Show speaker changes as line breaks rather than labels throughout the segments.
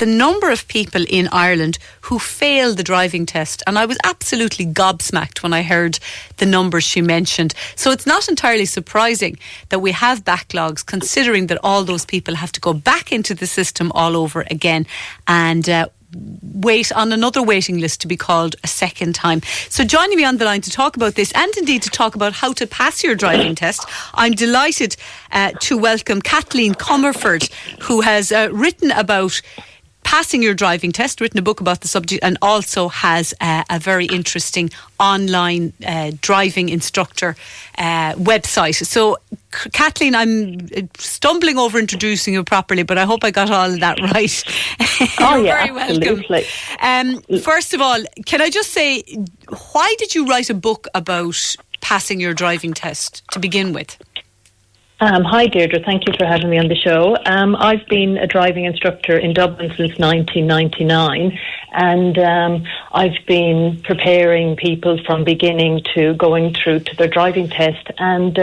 the number of people in Ireland who fail the driving test. And I was absolutely gobsmacked when I heard the numbers she mentioned. So it's not entirely surprising that we have backlogs, considering that all those people have to go back into the system all over again and wait on another waiting list to be called a second time. So joining me on the line to talk about this, and indeed to talk about how to pass your driving test, I'm delighted to welcome Kathleen Comerford, who has written about passing your driving test, written a book about the subject, and also has a very interesting online driving instructor website. So Kathleen, I'm stumbling over introducing you properly, but I hope I got all of that right.
Oh,
You're
yeah,
very
absolutely.
welcome. First of all, can I just say, why did you write a book about passing your driving test to begin with?
Hi Deirdre, thank you for having me on the show. I've been a driving instructor in Dublin since 1999, and I've been preparing people from beginning to going through to their driving test, and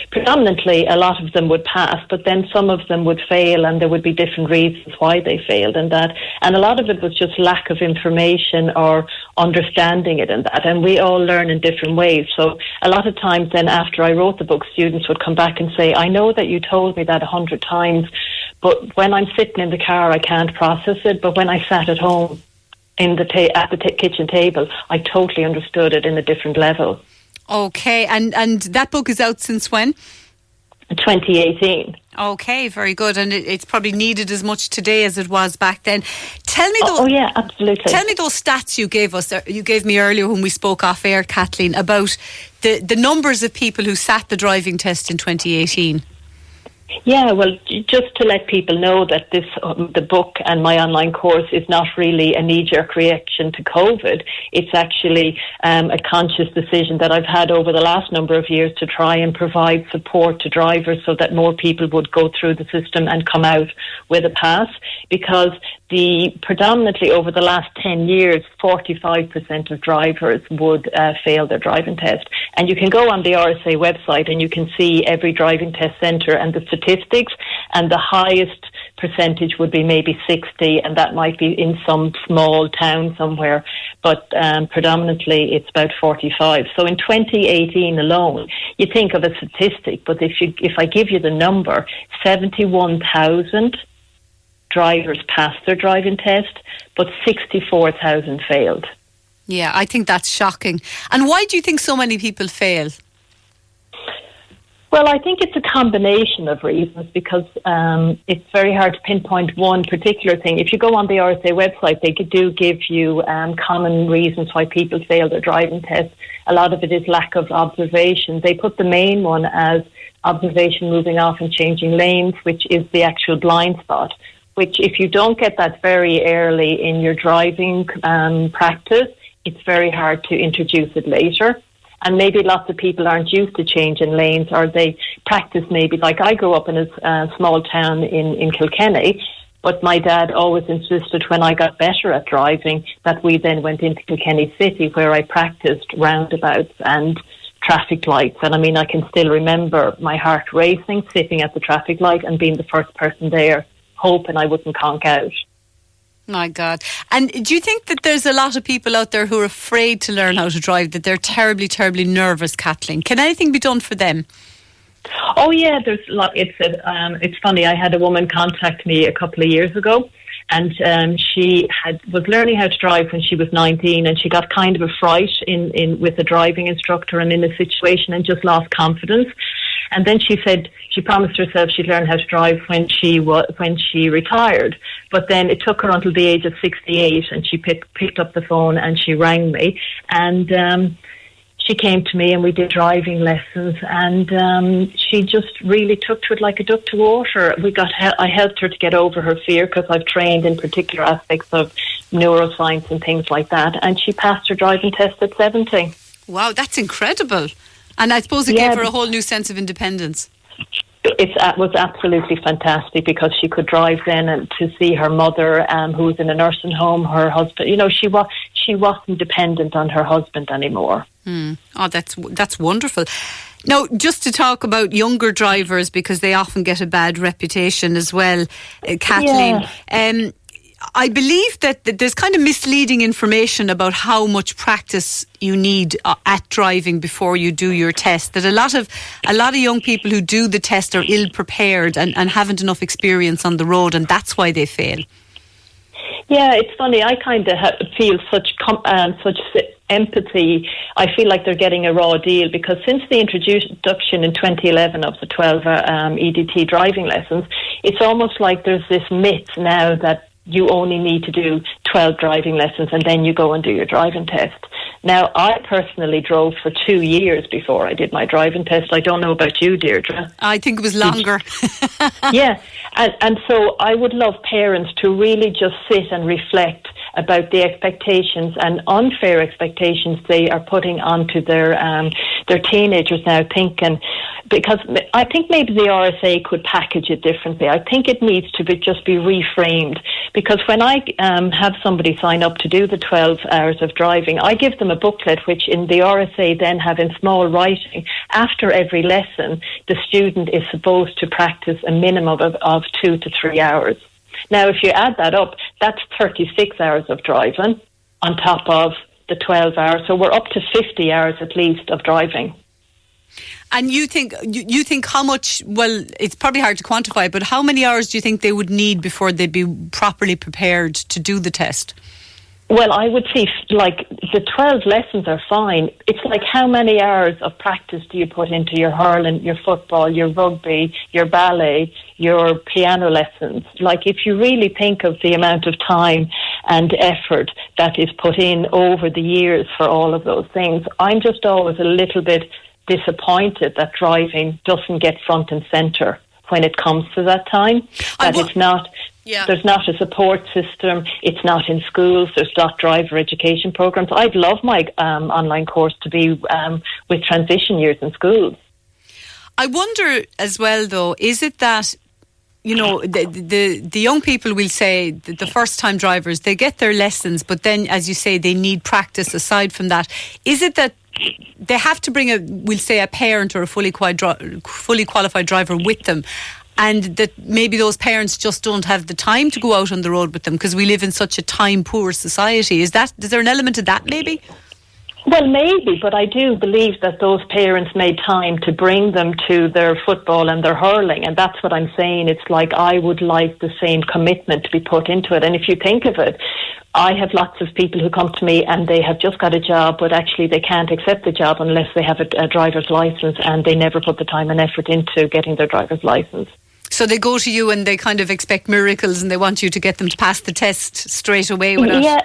predominantly a lot of them would pass, but then some of them would fail, and there would be different reasons why they failed, and a lot of it was just lack of information or understanding it, and we all learn in different ways. So a lot of times then after I wrote the book, students would come back and say, I know that you told me that 100 times, but when I'm sitting in the car, I can't process it. But when I sat at home at the kitchen table, I totally understood it in a different level.
Okay, and that book is out since when?
2018.
Okay, very good. And it's probably needed as much today as it was back then. Tell me those.
Oh yeah, absolutely.
Tell me those stats you gave us. You gave me earlier when we spoke off air, Kathleen, about the numbers of people who sat the driving test in 2018.
Yeah, well, just to let people know that the book and my online course is not really a knee-jerk reaction to COVID. It's actually a conscious decision that I've had over the last number of years to try and provide support to drivers so that more people would go through the system and come out with a pass, because predominantly over the last 10 years, 45% of drivers would fail their driving test. And you can go on the RSA website and you can see every driving test centre and the statistics, and the highest percentage would be maybe 60, and that might be in some small town somewhere, but predominantly it's about 45. So in 2018 alone, you think of a statistic, but if I give you the number, 71,000 drivers passed their driving test, but 64,000 failed.
Yeah, I think that's shocking. And why do you think so many people fail?
Well, I think it's a combination of reasons, because it's very hard to pinpoint one particular thing. If you go on the RSA website, they do give you common reasons why people fail their driving test. A lot of it is lack of observation. They put the main one as observation, moving off and changing lanes, which is the actual blind spot, which if you don't get that very early in your driving practice, it's very hard to introduce it later. And maybe lots of people aren't used to changing lanes, or they practice maybe, like I grew up in a small town in Kilkenny, but my dad always insisted when I got better at driving that we then went into Kilkenny City, where I practiced roundabouts and traffic lights. And I mean, I can still remember my heart racing, sitting at the traffic light and being the first person there, hoping I wouldn't conk out.
My God. And do you think that there's a lot of people out there who are afraid to learn how to drive, that they're terribly, terribly nervous, Kathleen? Can anything be done for them?
Oh, yeah, there's a lot. It's funny, I had a woman contact me a couple of years ago, and she was learning how to drive when she was 19, and she got kind of a fright with a driving instructor and in a situation, and just lost confidence. And then she said she promised herself she'd learn how to drive when she retired. But then it took her until the age of 68, and she picked up the phone and she rang me, and she came to me and we did driving lessons, and she just really took to it like a duck to water. I helped her to get over her fear, because I've trained in particular aspects of neuroscience and things like that, and she passed her driving test at 70.
Wow, that's incredible. And I suppose it gave her a whole new sense of independence.
It was absolutely fantastic, because she could drive then, and to see her mother, who was in a nursing home, her husband, she wasn't dependent on her husband anymore.
Oh, that's wonderful. Now, just to talk about younger drivers, because they often get a bad reputation as well, Kathleen.
Yeah.
I believe that there's kind of misleading information about how much practice you need at driving before you do your test. That a lot of young people who do the test are ill prepared and haven't enough experience on the road, and that's why they fail.
Yeah, it's funny. I kind of feel such empathy. I feel like they're getting a raw deal, because since the introduction in 2011 of the 12 EDT driving lessons, it's almost like there's this myth now that you only need to do 12 driving lessons and then you go and do your driving test. Now, I personally drove for 2 years before I did my driving test. I don't know about you, Deirdre.
I think it was longer.
Yeah, and so I would love parents to really just sit and reflect about the expectations and unfair expectations they are putting onto their teenagers now, thinking, because I think maybe the RSA could package it differently. I think it needs to just be reframed, because when I have somebody sign up to do the 12 hours of driving, I give them a booklet which in the RSA then have in small writing, after every lesson the student is supposed to practice a minimum of 2 to 3 hours. Now, if you add that up, that's 36 hours of driving on top of the 12 hours. So we're up to 50 hours at least of driving.
And you think how much, well, it's probably hard to quantify, but how many hours do you think they would need before they'd be properly prepared to do the test?
Well, I would say, like, the 12 lessons are fine. It's like, how many hours of practice do you put into your hurling, your football, your rugby, your ballet, your piano lessons? Like, if you really think of the amount of time and effort that is put in over the years for all of those things, I'm just always a little bit disappointed that driving doesn't get front and centre when it comes to that time. It's not... Yeah. There's not a support system. It's not in schools. There's not driver education programs. I'd love my online course to be with transition years in schools.
I wonder as well, though, is it that, you know, the young people will say the first time drivers, they get their lessons, but then, as you say, they need practice aside from that. Is it that they have to bring a parent or a fully qualified driver with them, and that maybe those parents just don't have the time to go out on the road with them because we live in such a time-poor society? Is there an element of that, maybe?
Well, maybe, but I do believe that those parents made time to bring them to their football and their hurling, and that's what I'm saying. It's like, I would like the same commitment to be put into it. And if you think of it, I have lots of people who come to me and they have just got a job, but actually they can't accept the job unless they have a driver's licence, and they never put the time and effort into getting their driver's licence.
So they go to you and they kind of expect miracles, and they want you to get them to pass the test straight away.
Yeah,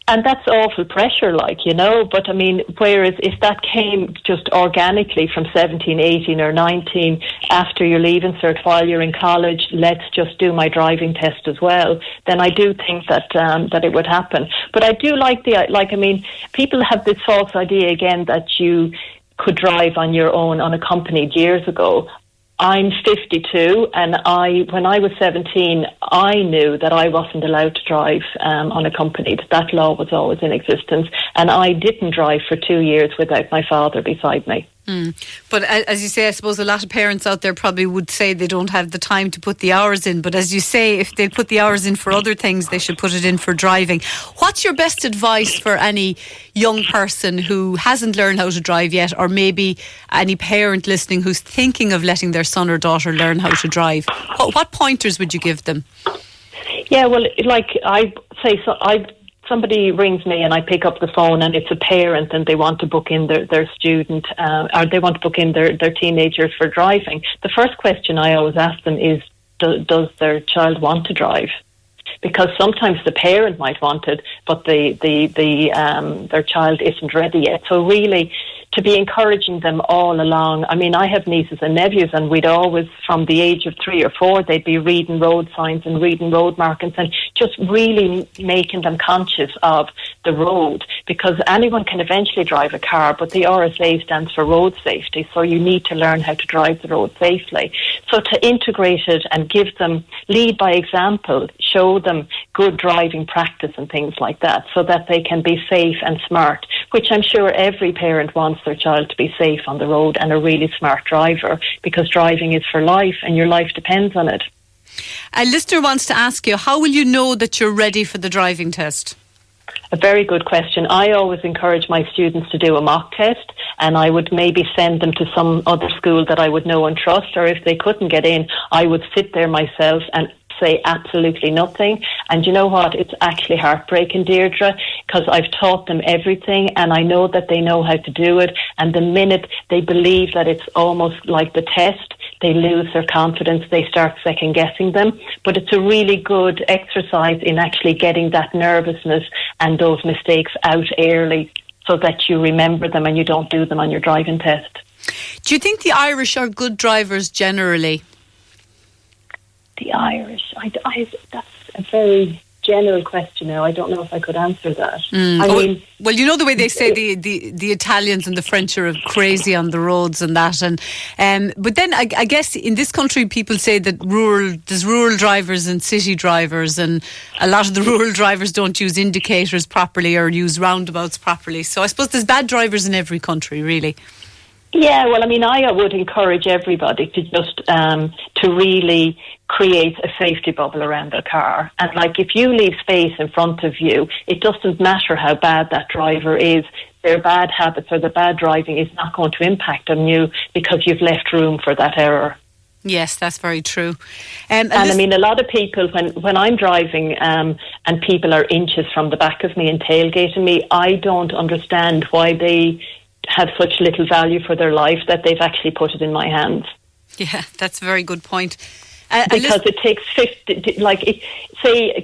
and that's awful pressure, like, you know. But I mean, whereas if that came just organically from 17, 18 or 19 after you're leaving cert while you're in college, let's just do my driving test as well, then I do think that it would happen. But I do like people have this false idea again that you could drive on your own unaccompanied years ago. I'm 52, and when I was 17, I knew that I wasn't allowed to drive unaccompanied. That law was always in existence, and I didn't drive for 2 years without my father beside me.
But as you say, I suppose a lot of parents out there probably would say they don't have the time to put the hours in. But as you say, if they put the hours in for other things, they should put it in for driving. What's your best advice for any young person who hasn't learned how to drive yet, or maybe any parent listening who's thinking of letting their son or daughter learn how to drive? What pointers would you give them?
Yeah, well, like I say, somebody rings me and I pick up the phone and it's a parent and they want to book in their student or they want to book in their teenager for driving. The first question I always ask them is, does their child want to drive? Because sometimes the parent might want it, but their child isn't ready yet. So really, to be encouraging them all along. I mean, I have nieces and nephews, and we'd always, from the age of 3 or 4, they'd be reading road signs and reading road markings and just really making them conscious of the road, because anyone can eventually drive a car, but the RSA stands for road safety, so you need to learn how to drive the road safely. So to integrate it and give them, lead by example, show them good driving practice and things like that, so that they can be safe and smart, which I'm sure every parent wants their child to be safe on the road and a really smart driver, because driving is for life and your life depends on it.
A listener wants to ask you, how will you know that you're ready for the driving test?
A very good question. I always encourage my students to do a mock test, and I would maybe send them to some other school that I would know and trust, or if they couldn't get in, I would sit there myself and say absolutely nothing. And you know what? It's actually heartbreaking, Deirdre, because I've taught them everything and I know that they know how to do it. And the minute they believe that it's almost like the test, they lose their confidence, they start second guessing them. But it's a really good exercise in actually getting that nervousness and those mistakes out early so that you remember them and you don't do them on your driving test.
Do you think the Irish are good drivers generally?
The Irish, that's a very general question now. I don't know if I could answer that. I mean,
well, you know the way they say the Italians and the French are crazy on the roads and that, and but then I guess in this country people say that there's rural drivers and city drivers, and a lot of the rural drivers don't use indicators properly or use roundabouts properly. So I suppose there's bad drivers in every country, really.
Yeah, well, I mean, I would encourage everybody to just to really create a safety bubble around their car. And like, if you leave space in front of you, it doesn't matter how bad that driver is. Their bad habits or the bad driving is not going to impact on you because you've left room for that error.
Yes, that's very true.
And I mean, a lot of people, when I'm driving and people are inches from the back of me and tailgating me, I don't understand why they have such little value for their life that they've actually put it in my hands.
Yeah, that's a very good point.
Because it takes 50,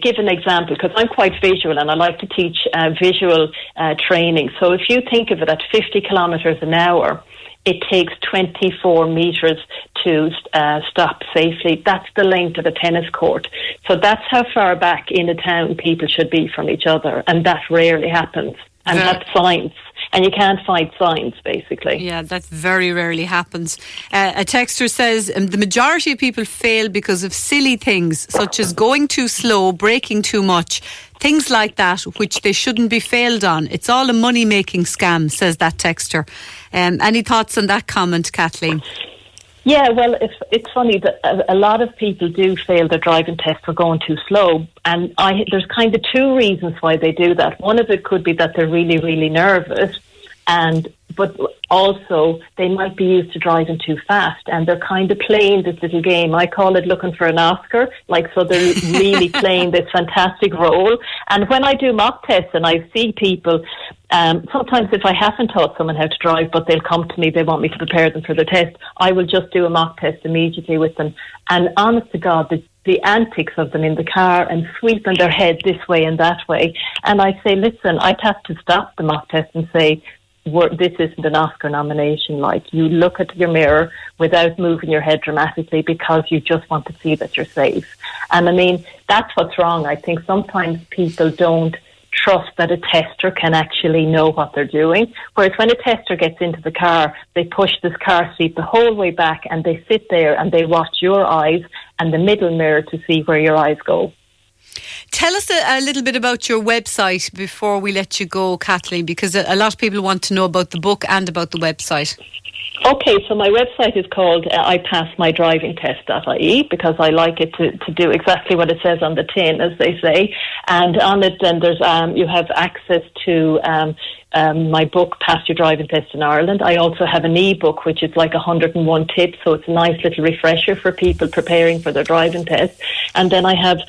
give an example, because I'm quite visual and I like to teach visual training. So if you think of it at 50 kilometres an hour, it takes 24 metres to stop safely. That's the length of a tennis court. So that's how far back in a town people should be from each other, and that rarely happens. And that's science. And you can't fight science, basically.
Yeah, that very rarely happens. A texter says the majority of people fail because of silly things, such as going too slow, braking too much, things like that, which they shouldn't be failed on. It's all a money-making scam, says that texter. Any thoughts on that comment, Kathleen?
Yeah, well, it's funny that a lot of people do fail their driving test for going too slow. And there's kind of two reasons why they do that. One of it could be that they're really, really nervous. But also they might be used to driving too fast and they're kind of playing this little game. I call it looking for an Oscar. So they're really playing this fantastic role. And when I do mock tests and I see people, sometimes if I haven't taught someone how to drive, but they'll come to me, they want me to prepare them for the test, I will just do a mock test immediately with them. And honest to God, the antics of them in the car and sweeping their head this way and that way. And I say, listen, I'd have to stop the mock test and say, this isn't an Oscar nomination. You look at your mirror without moving your head dramatically because you just want to see that you're safe. And I mean, that's what's wrong. I think sometimes people don't trust that a tester can actually know what they're doing. Whereas when a tester gets into the car, they push this car seat the whole way back and they sit there and they watch your eyes and the middle mirror to see where your eyes go.
Tell us a little bit about your website before we let you go, Kathleen, because a lot of people want to know about the book and about the website.
Okay, so my website is called ipassmydrivingtest.ie because I like it to do exactly what it says on the tin, as they say. And on it, then there's you have access to my book, Pass Your Driving Test in Ireland. I also have an e-book, which is like 101 tips, so it's a nice little refresher for people preparing for their driving test. And then I have...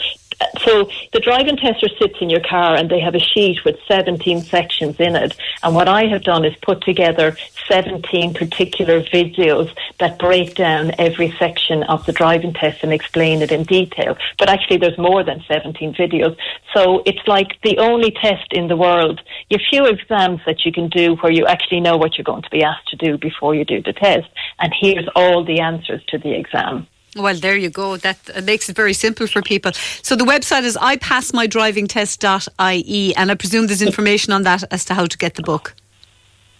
So the driving tester sits in your car and they have a sheet with 17 sections in it. And what I have done is put together 17 particular videos that break down every section of the driving test and explain it in detail. But actually there's more than 17 videos. So it's like the only test in the world. You have few exams that you can do where you actually know what you're going to be asked to do before you do the test. And here's all the answers to the exam.
Well, there you go. That makes it very simple for people. So the website is ipassmydrivingtest.ie, and I presume there's information on that as to how to get the book.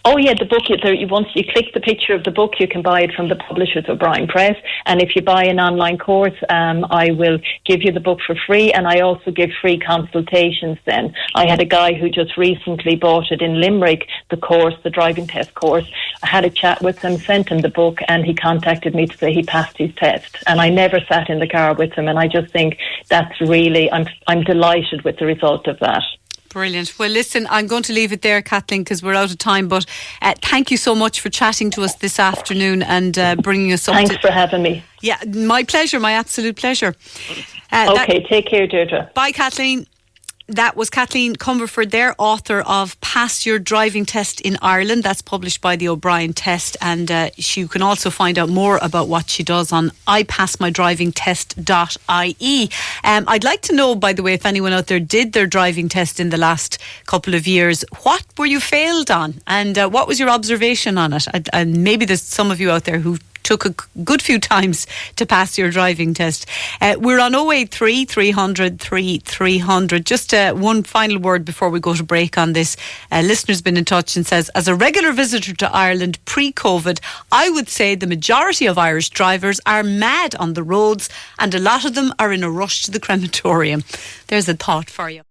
Oh yeah, the book. Once you click the picture of the book, you can buy it from the publishers O'Brien Press. And if you buy an online course, I will give you the book for free, and I also give free consultations. Then I had a guy who just recently bought it in Limerick, the course, the driving test course. I had a chat with him, sent him the book, and he contacted me to say he passed his test. And I never sat in the car with him, and I just think that's really, I'm delighted with the result of that.
Brilliant. Well, listen, I'm going to leave it there, Kathleen, because we're out of time. But thank you so much for chatting to us this afternoon and bringing us up.
Thanks for having me.
Yeah, my pleasure, my absolute pleasure.
Okay, take care, Deirdre.
Bye, Kathleen. That was Kathleen Cumberford there, author of Pass Your Driving Test in Ireland. That's published by the O'Brien Test, and you can also find out more about what she does on ipassmydrivingtest.ie. I'd like to know, by the way, if anyone out there did their driving test in the last couple of years, what were you failed on, and what was your observation on it? And maybe there's some of you out there who took a good few times to pass your driving test. We're on 083 300 3300. Just one final word before we go to break on this. Listener's been in touch and says, as a regular visitor to Ireland pre-COVID, I would say the majority of Irish drivers are mad on the roads, and a lot of them are in a rush to the crematorium. There's a thought for you.